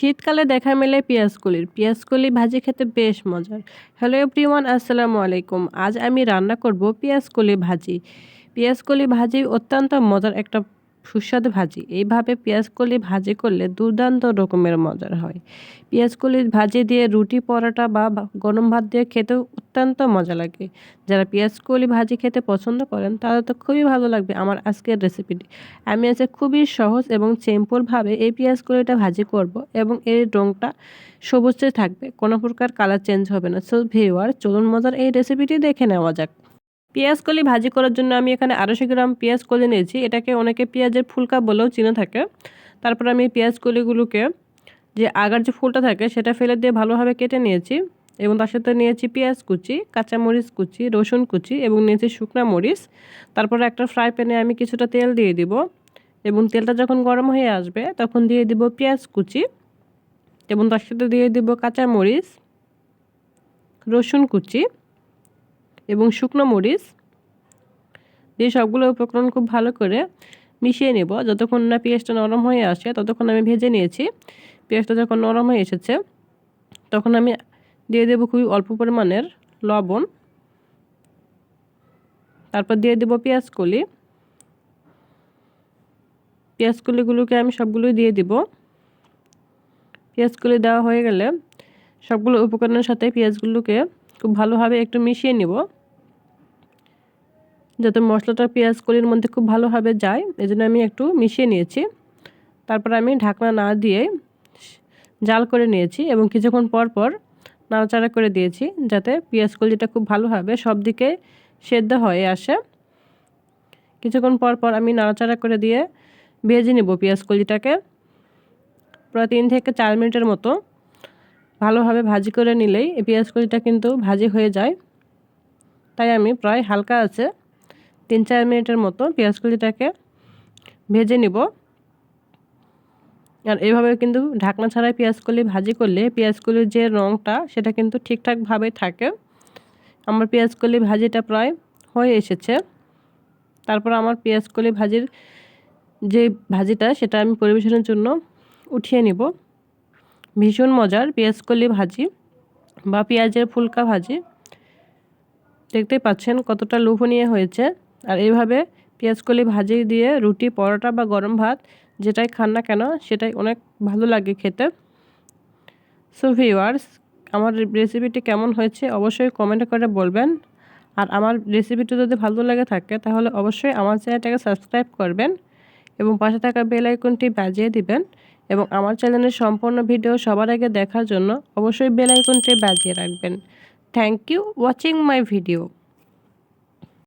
শীতকালে দেখা মেলে পেঁয়াজকলির। পেঁয়াজকলি ভাজি খেতে বেশ মজার। হ্যালো এভরিওয়ান, আসসালামু আলাইকুম। আজ আমি রান্না করব পেঁয়াজকলি ভাজি। পেঁয়াজকলি ভাজি অত্যন্ত মজার একটা সুস্বাদু ভাজি। এইভাবে পেঁয়াজকলি ভাজি করলে দুর্দান্ত রকমের মজার হয়। পেঁয়াজকলি ভাজি দিয়ে রুটি, পরোটা বা গরম ভাত দিয়ে খেতেও অত্যন্ত মজা লাগে। যারা পেঁয়াজকলি ভাজি খেতে পছন্দ করেন তাদের তো খুবই ভালো লাগবে আমার আজকের রেসিপিটি। আমি আজকে খুবই সহজ এবং সিম্পলভাবে এই পেঁয়াজকলিটা ভাজি করব এবং এর রঙটা সবুজে থাকবে, কোনো প্রকার কালার চেঞ্জ হবে না। সো ভিউয়ার, চলুন মজার এই রেসিপিটি দেখে নেওয়া যাক। পেঁয়াজকলি ভাজি করার জন্য আমি এখানে 250 গ্রাম পেঁয়াজকলি নিয়েছি। এটাকে অনেকে পেঁয়াজের ফুলকা বলেও চিনে থাকে। তারপর আমি পেঁয়াজকলিগুলোকে যে আগার যে ফুলটা থাকে সেটা ফেলে দিয়ে ভালোভাবে কেটে নিয়েছি এবং তার সাথে নিয়েছি পেঁয়াজ কুচি, কাঁচামরিচ কুচি, রসুন কুচি এবং নিয়েছি শুকনা মরিচ। তারপরে একটা ফ্রাই প্যানে আমি কিছুটা তেল দিয়ে দিব এবং তেলটা যখন গরম হয়ে আসবে তখন দিয়ে দিব পেঁয়াজ কুচি এবং তার সাথে দিয়ে দিব কাঁচামরিচ, রসুন কুচি এবং শুকনো মরিচ দিয়ে সবগুলো উপকরণ খুব ভালো করে মিশিয়ে নেব। যতক্ষণ না পেঁয়াজটা নরম হয়ে আসে ততক্ষণ আমি ভেজে নিয়েছি। পেঁয়াজটা যখন নরম হয়ে এসেছে তখন আমি দিয়ে দেব খুবই অল্প পরিমাণের লবণ। তারপর দিয়ে দেব পেঁয়াজকলিগুলোকে আমি সবগুলোই দিয়ে দিব। পেঁয়াজকলি দেওয়া হয়ে গেলে সবগুলো উপকরণের সাথে পেঁয়াজগুলোকে খুব ভালোভাবে একটু মিশিয়ে নিব, যাতে মশলাটা পেঁয়াজকলির মধ্যে খুব ভালোভাবে যায়। এজন্য আমি একটু মিশিয়ে নিয়েছি। তারপর আমি ঢাকনা না দিয়ে জাল করে নিয়েছি এবং কিছুক্ষণ পর পর নাড়াচাড়া করে দিয়েছি, যাতে পেঁয়াজকলিটা খুব ভালোভাবে সব দিকে সেদ্ধ হয়ে আসে। কিছুক্ষণ পর পর আমি নাড়াচাড়া করে দিয়ে ভেজে নেব পেঁয়াজকলিটাকে। প্রায় 3 থেকে 4 মিনিটের মতো ভালোভাবে ভাজি করে নিলেই এই পেঁয়াজকলিটা কিন্তু ভাজি হয়ে যায়। তাই আমি প্রায় হালকা আছে 3-4 মিনিটের মতো পেঁয়াজকলিটাকে ভেজে নিব। আর এভাবে কিন্তু ঢাকনা ছাড়াই পেঁয়াজকলি ভাজি করলে পেঁয়াজকলির যে রঙটা সেটা কিন্তু ঠিকঠাকভাবে থাকে। আমার পেঁয়াজকলি ভাজিটা প্রায় হয়ে এসেছে। তারপর আমার পেঁয়াজকলি ভাজির যে ভাজিটা সেটা আমি পরিবেশনের জন্য উঠিয়ে নিব। ভীষণ মজার পেঁয়াজকলি ভাজি বা পেঁয়াজের ফুলকা ভাজি। দেখতেই পাচ্ছেন কতটা লোভনীয় হয়েছে। আর এইভাবে পেঁয়াজকলি ভাজি দিয়ে রুটি, পরোটা বা গরম ভাত যেটাই খান না কেন সেটাই অনেক ভালো লাগে খেতে। সো ভিউয়ার্স, আমার রেসিপিটি কেমন হয়েছে অবশ্যই কমেন্ট করে বলবেন। আর আমার রেসিপিটি যদি ভালো লেগে থাকে তাহলে অবশ্যই আমার চ্যানেলটাকে সাবস্ক্রাইব করবেন এবং পাশে থাকা বেল আইকনটি বাজিয়ে দিবেন এবং আমার চ্যানেলের সম্পূর্ণ ভিডিও সবার আগে দেখার জন্য অবশ্যই বেল আইকনটি বাজিয়ে রাখবেন। Thank you watching my video.